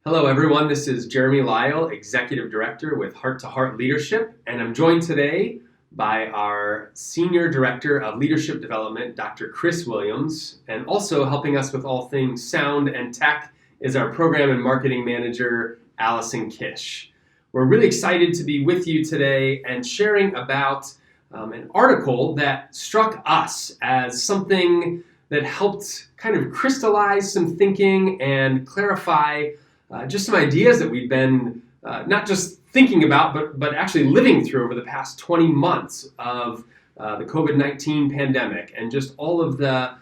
Hello, everyone. This is Jeremy Lile, Executive Director with Heart to Heart Leadership, and I'm joined today by our Senior Director of Leadership Development, Dr. Chris Williams, and also helping us with all things sound and tech is our Program and Marketing Manager, Allison Kish. We're really excited to be with you today and sharing about an article that struck us as something that helped kind of crystallize some thinking and clarify just some ideas that we've been not just thinking about, but actually living through over the past 20 months of the COVID-19 pandemic and just all of the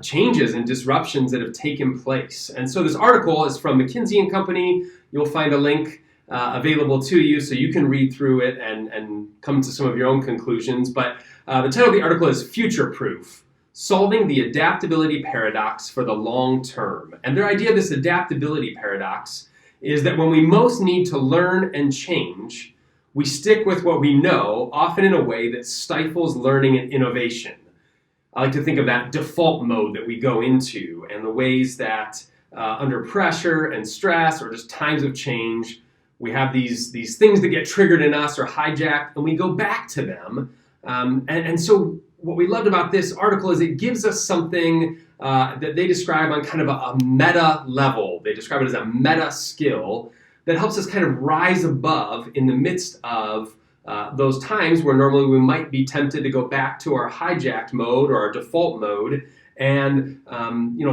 changes and disruptions that have taken place. And so this article is from McKinsey Company. You'll find a link available to you so you can read through it and come to some of your own conclusions. But the title of the article is Future Proof: Solving the Adaptability Paradox for the Long Term. And their idea of this adaptability paradox is that when we most need to learn and change, we stick with what we know, often in a way that stifles learning and innovation. I like to think of that default mode that we go into and the ways that under pressure and stress or just times of change, we have these things that get triggered in us or hijacked, and we go back to them. And so what we loved about this article is it gives us something that they describe on kind of a meta level. They describe it as a meta skill that helps us kind of rise above in the midst of those times where normally we might be tempted to go back to our hijacked mode or our default mode and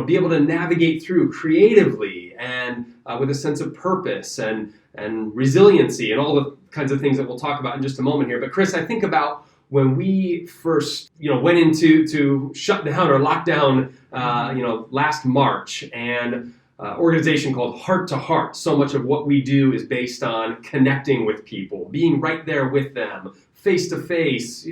be able to navigate through creatively and with a sense of purpose and resiliency and all the kinds of things that we'll talk about in just a moment here. But Chris, I think about when we first, went into shut down or lockdown, last March, and organization called Heart to Heart. So much of what we do is based on connecting with people, being right there with them, face to face,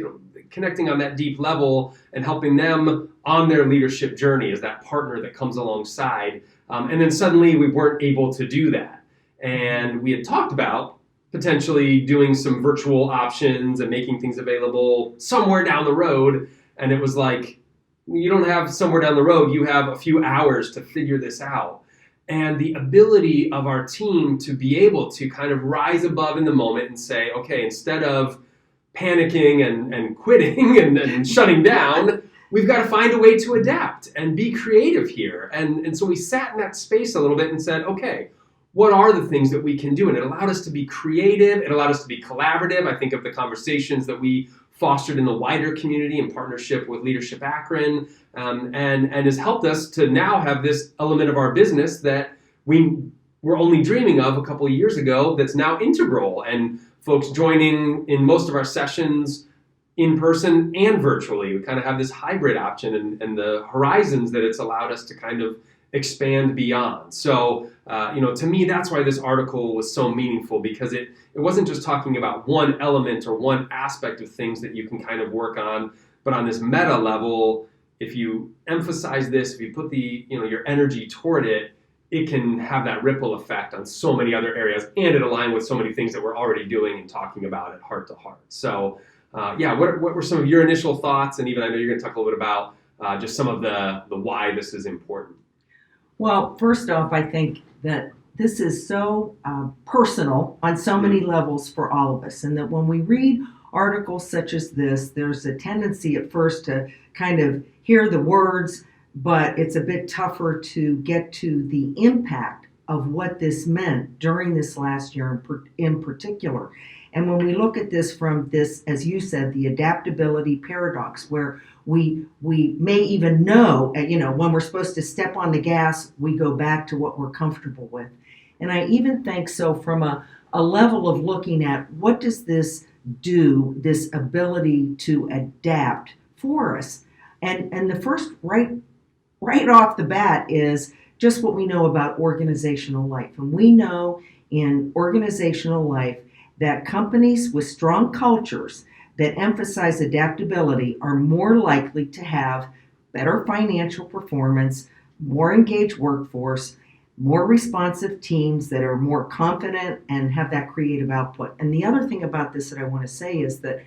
connecting on that deep level and helping them on their leadership journey as that partner that comes alongside. And then suddenly we weren't able to do that. And we had talked about potentially doing some virtual options and making things available somewhere down the road. And it was like, you don't have somewhere down the road, you have a few hours to figure this out. And the ability of our team to be able to kind of rise above in the moment and say, okay, instead of panicking and quitting and shutting down, we've got to find a way to adapt and be creative here. And so we sat in that space a little bit and said, okay, what are the things that we can do? And it allowed us to be creative. It allowed us to be collaborative. I think of the conversations that we fostered in the wider community in partnership with Leadership Akron, and has helped us to now have this element of our business that we were only dreaming of a couple of years ago that's now integral, and folks joining in most of our sessions in person and virtually. We kind of have this hybrid option and the horizons that it's allowed us to kind of expand beyond. So, to me, that's why this article was so meaningful, because it wasn't just talking about one element or one aspect of things that you can kind of work on, but on this meta level, if you emphasize this, if you put your energy toward it, it can have that ripple effect on so many other areas, and it aligns with so many things that we're already doing and talking about at Heart to Heart. So, what were some of your initial thoughts? And even I know you're going to talk a little bit about just some of the why this is important. Well, first off, I think that this is so personal on so many levels for all of us, and that when we read articles such as this, there's a tendency at first to kind of hear the words, but it's a bit tougher to get to the impact of what this meant during this last year in particular. And when we look at this from this, as you said, the adaptability paradox, where we may even know, when we're supposed to step on the gas, we go back to what we're comfortable with. And I even think so from a level of looking at what does this do, this ability to adapt for us. And the first right off the bat is just what we know about organizational life. And we know in organizational life that companies with strong cultures that emphasize adaptability are more likely to have better financial performance, more engaged workforce, more responsive teams that are more confident and have that creative output. And the other thing about this that I want to say is that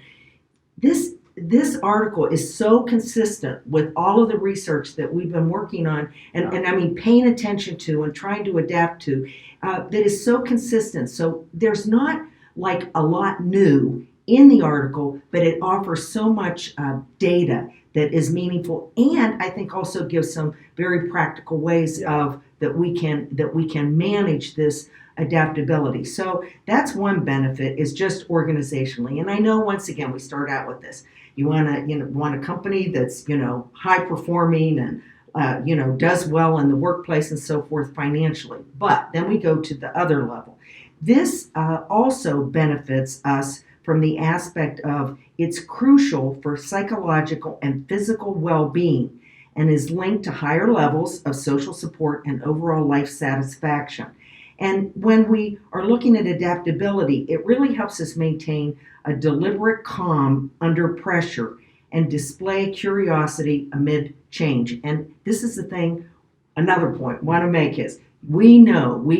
this this article is so consistent with all of the research that we've been working on and I mean paying attention to and trying to adapt to, that is so consistent. So there's not like a lot new in the article, but it offers so much data that is meaningful, and I think also gives some very practical ways of that we can manage this adaptability. So that's one benefit, is just organizationally. And I know, once again, we start out with this. You want a company that's high performing and does well in the workplace and so forth financially. But then we go to the other level. This also benefits us from the aspect of it's crucial for psychological and physical well-being and is linked to higher levels of social support and overall life satisfaction. And when we are looking at adaptability, it really helps us maintain a deliberate calm under pressure and display curiosity amid change. And this is the thing, another point I want to make is, we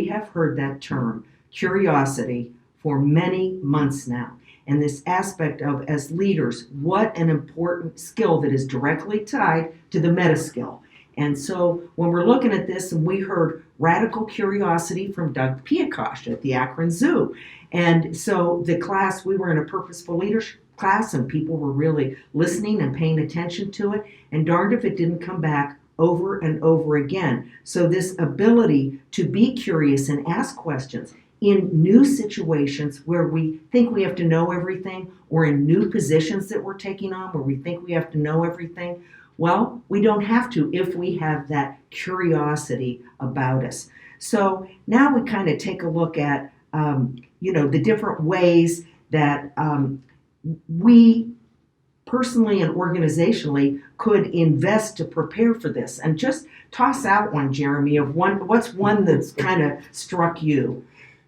have heard that term, curiosity, for many months now. And this aspect of, as leaders, what an important skill that is directly tied to the meta skill. And so when we're looking at this, and we heard radical curiosity from Doug Piakosh at the Akron Zoo. And so the class, we were in a purposeful leadership class, and people were really listening and paying attention to it. And darned if it didn't come back over and over again. So this ability to be curious and ask questions in new situations where we think we have to know everything, or in new positions that we're taking on where we think we have to know everything. Well, we don't have to if we have that curiosity about us. So now we kind of take a look at, the different ways that we personally and organizationally could invest to prepare for this. And just toss out one, Jeremy, of what's one that's kind of struck you?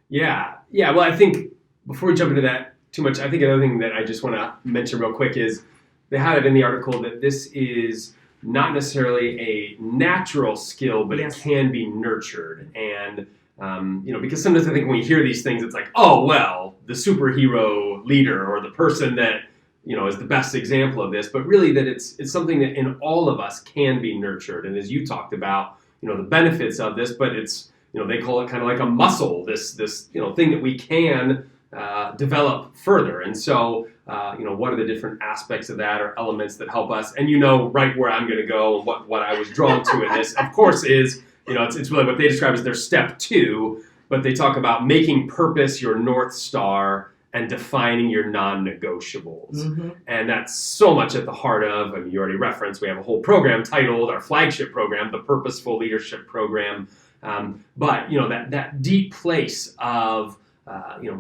Yeah. Well, I think before we jump into that too much, I think another thing that I just want to mention real quick is they have it in the article that this is not necessarily a natural skill, but it can be nurtured. And, because sometimes I think when you hear these things, it's like, oh, well, the superhero leader or the person that, is the best example of this. But really that it's something that in all of us can be nurtured. And as you talked about, the benefits of this, but it's, they call it kind of like a muscle, this thing that we can develop further. And so, what are the different aspects of that or elements that help us? And right where I'm going to go, what I was drawn to in this, of course, is, it's really what they describe as their step 2, but they talk about making purpose your North Star and defining your non-negotiables. Mm-hmm. And that's so much at the heart of, you already referenced, we have a whole program titled, our flagship program, the Purposeful Leadership Program. But that deep place of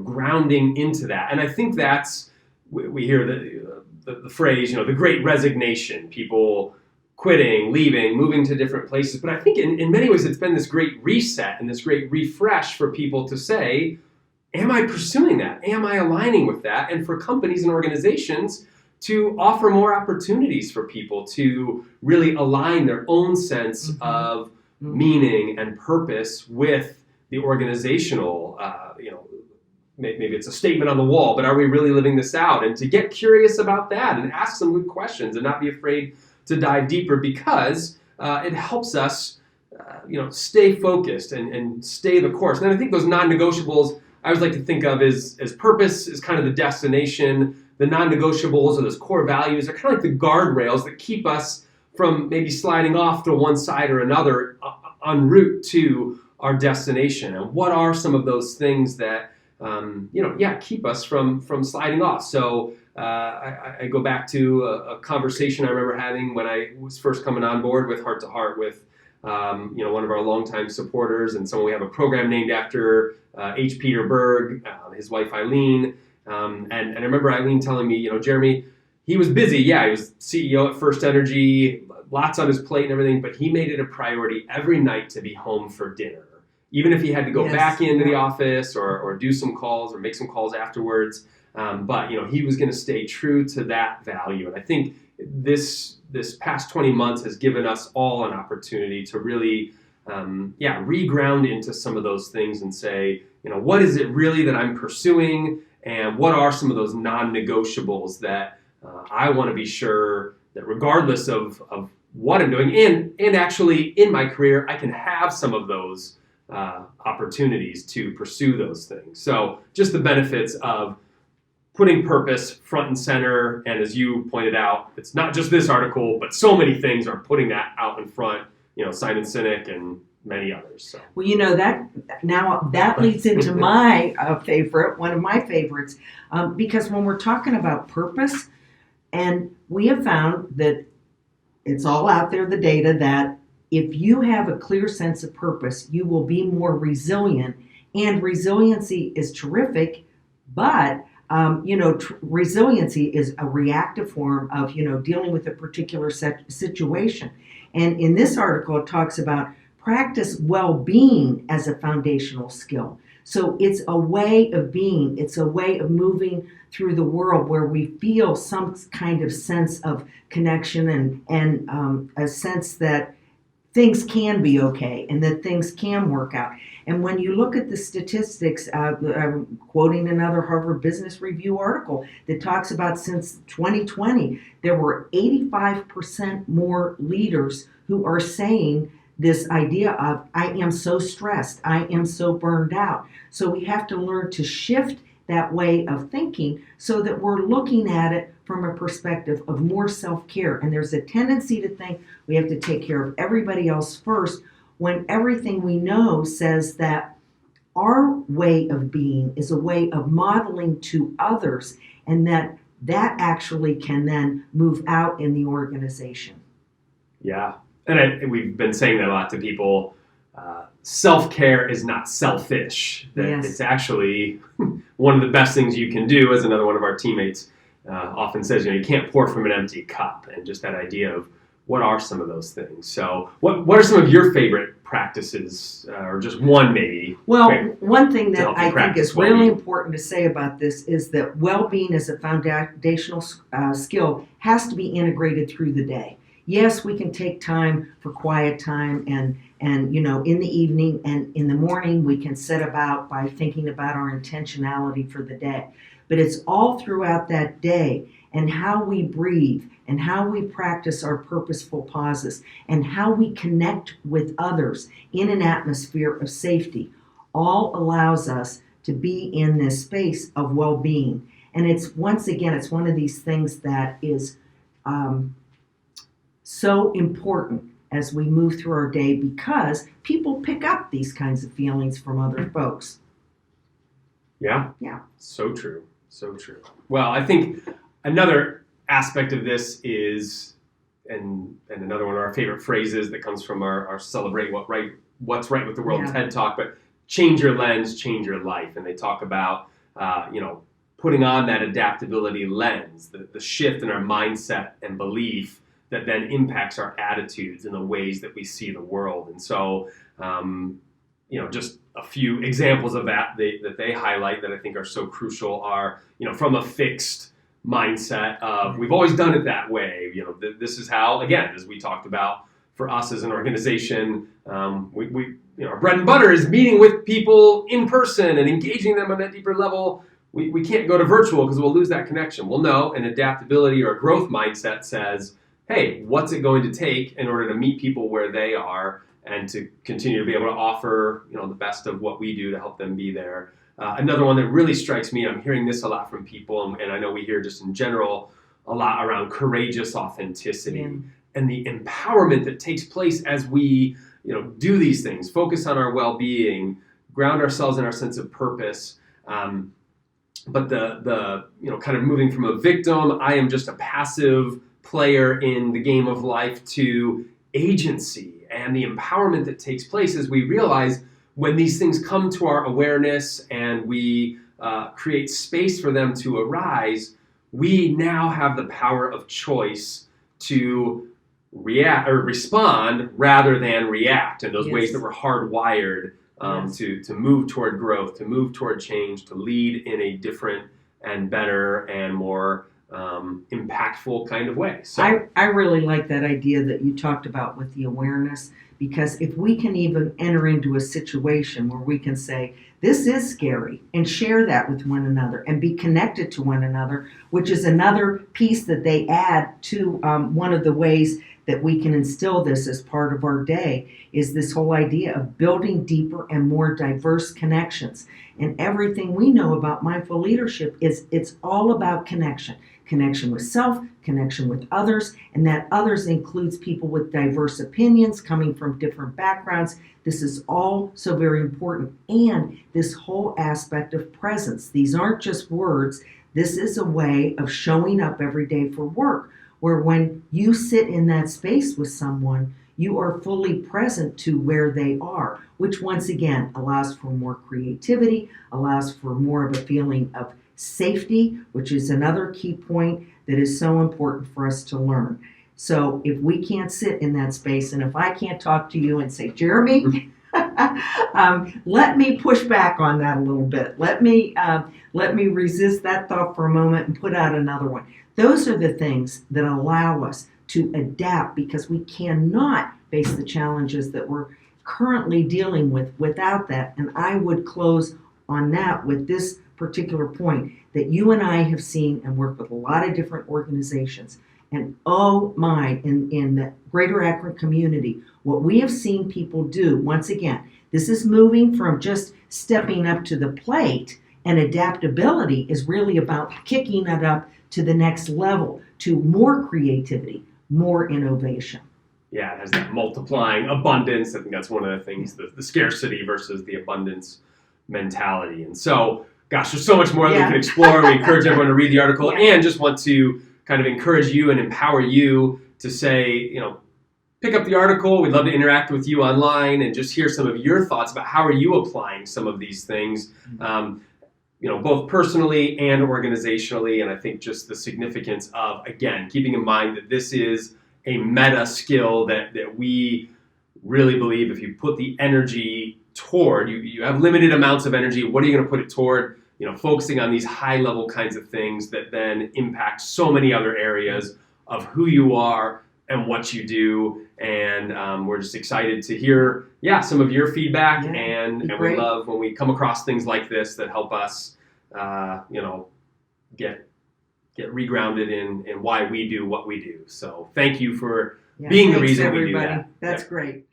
grounding into that, and I think that's we hear the phrase the Great Resignation, people quitting, leaving, moving to different places. But I think in many ways it's been this great reset and this great refresh for people to say, am I pursuing that? Am I aligning with that? And for companies and organizations to offer more opportunities for people to really align their own sense of meaning and purpose with the organizational, maybe it's a statement on the wall, but are we really living this out? And to get curious about that and ask some good questions and not be afraid to dive deeper, because it helps us, stay focused and stay the course. And I think those non-negotiables I always like to think of as purpose is kind of the destination. The non-negotiables or those core values are kind of like the guardrails that keep us from maybe sliding off to one side or another en route to our destination. And what are some of those things that, keep us from sliding off? So I go back to a conversation I remember having when I was first coming on board with Heart to Heart with, one of our longtime supporters, and so we have a program named after H. Peter Berg, his wife Eileen. And I remember Eileen telling me, Jeremy, he was busy. Yeah, he was CEO at First Energy, lots on his plate and everything, but he made it a priority every night to be home for dinner. Even if he had to go back into the office or do some calls or make some calls afterwards. But, he was going to stay true to that value. And I think this past 20 months has given us all an opportunity to really, reground into some of those things and say, what is it really that I'm pursuing? And what are some of those non-negotiables that I want to be sure that regardless of what I'm doing, and actually in my career, I can have some of those opportunities to pursue those things. So just the benefits of putting purpose front and center, and as you pointed out, it's not just this article, but so many things are putting that out in front. Simon Sinek and many others. So. Well, that leads into my favorite, one of my favorites, because when we're talking about purpose, and we have found that it's all out there, the data, that if you have a clear sense of purpose, you will be more resilient, and resiliency is terrific, but resiliency is a reactive form of, dealing with a particular situation. And in this article, it talks about practice well-being as a foundational skill. So it's a way of being. It's a way of moving through the world where we feel some kind of sense of connection and a sense that things can be okay and that things can work out. And when you look at the statistics, I'm quoting another Harvard Business Review article that talks about since 2020, there were 85% more leaders who are saying this idea of, I am so stressed, I am so burned out. So we have to learn to shift that way of thinking so that we're looking at it from a perspective of more self-care. And there's a tendency to think we have to take care of everybody else first, when everything we know says that our way of being is a way of modeling to others, and that actually can then move out in the organization. Yeah, and we've been saying that a lot to people. Self-care is not selfish. That It's actually one of the best things you can do, as another one of our teammates often says, you can't pour from an empty cup, and just that idea of what are some of those things. So what are some of your favorite practices, or just one maybe? Well, one thing that I think is really important to say about this is that well-being as a foundational skill has to be integrated through the day. Yes, we can take time for quiet time, and in the evening and in the morning we can set about by thinking about our intentionality for the day. But it's all throughout that day, and how we breathe, and how we practice our purposeful pauses, and how we connect with others in an atmosphere of safety, all allows us to be in this space of well-being. And it's one of these things that is so important as we move through our day, because people pick up these kinds of feelings from other folks. Yeah. Yeah. So true. So true. Well, I think another aspect of this is, and another one of our favorite phrases that comes from our Celebrate What's Right with the World TED Talk, but change your lens, change your life. And they talk about, putting on that adaptability lens, the shift in our mindset and belief that then impacts our attitudes and the ways that we see the world. And so, just a few examples of that they highlight that I think are so crucial are, from a fixed mindset of we've always done it that way. This is how, again, as we talked about, for us as an organization, our bread and butter is meeting with people in person and engaging them on that deeper level. We can't go to virtual because we'll lose that connection. Well, no, an adaptability or a growth mindset says, hey, what's it going to take in order to meet people where they are and to continue to be able to offer, the best of what we do to help them be there. Another one that really strikes me, I'm hearing this a lot from people, and I know we hear just in general a lot around courageous authenticity and the empowerment that takes place as we, do these things, focus on our well-being, ground ourselves in our sense of purpose. But the kind of moving from a victim, I am just a passive player in the game of life, to agency and the empowerment that takes place as we realize when these things come to our awareness and we create space for them to arise, we now have the power of choice to react or respond rather than react in those ways that we're hardwired to move toward growth, to move toward change, to lead in a different and better and more impactful kind of way. So I really like that idea that you talked about with the awareness, Because if we can even enter into a situation where we can say, this is scary, and share that with one another and be connected to one another, which is another piece that they add to one of the ways that we can instill this as part of our day, is this whole idea of building deeper and more diverse connections. And everything we know about mindful leadership is it's all about connection. Connection with self, connection with others, and that others includes people with diverse opinions coming from different backgrounds. This is all so very important. And this whole aspect of presence. These aren't just words. This is a way of showing up every day for work, where when you sit in that space with someone, you are fully present to where they are, which once again allows for more creativity, allows for more of a feeling of safety, which is another key point that is so important for us to learn. So if we can't sit in that space, and if I can't talk to you and say, Jeremy, let me push back on that a little bit. Let me resist that thought for a moment and put out another one. Those are the things that allow us to adapt, because we cannot face the challenges that we're currently dealing with without that. And I would close on that with this particular point that you and I have seen and worked with a lot of different organizations. And oh my, in the greater Akron community, what we have seen people do, once again, this is moving from just stepping up to the plate, and adaptability is really about kicking it up to the next level, to more creativity, more innovation. Yeah, it has that multiplying abundance. I think that's one of the things, the scarcity versus the abundance mentality. And so, gosh, there's so much more that we can explore. We encourage everyone to read the article, and just want to kind of encourage you and empower you to say, pick up the article. We'd love to interact with you online and just hear some of your thoughts about how are you applying some of these things, both personally and organizationally. And I think just the significance of, again, keeping in mind that this is a meta skill that we really believe if you put the energy toward, you have limited amounts of energy, what are you going to put it toward? Focusing on these high level kinds of things that then impact so many other areas of who you are and what you do. And we're just excited to hear, some of your feedback. And we love when we come across things like this that help us, get regrounded in why we do what we do. So thank you for being the reason we do that. That's great.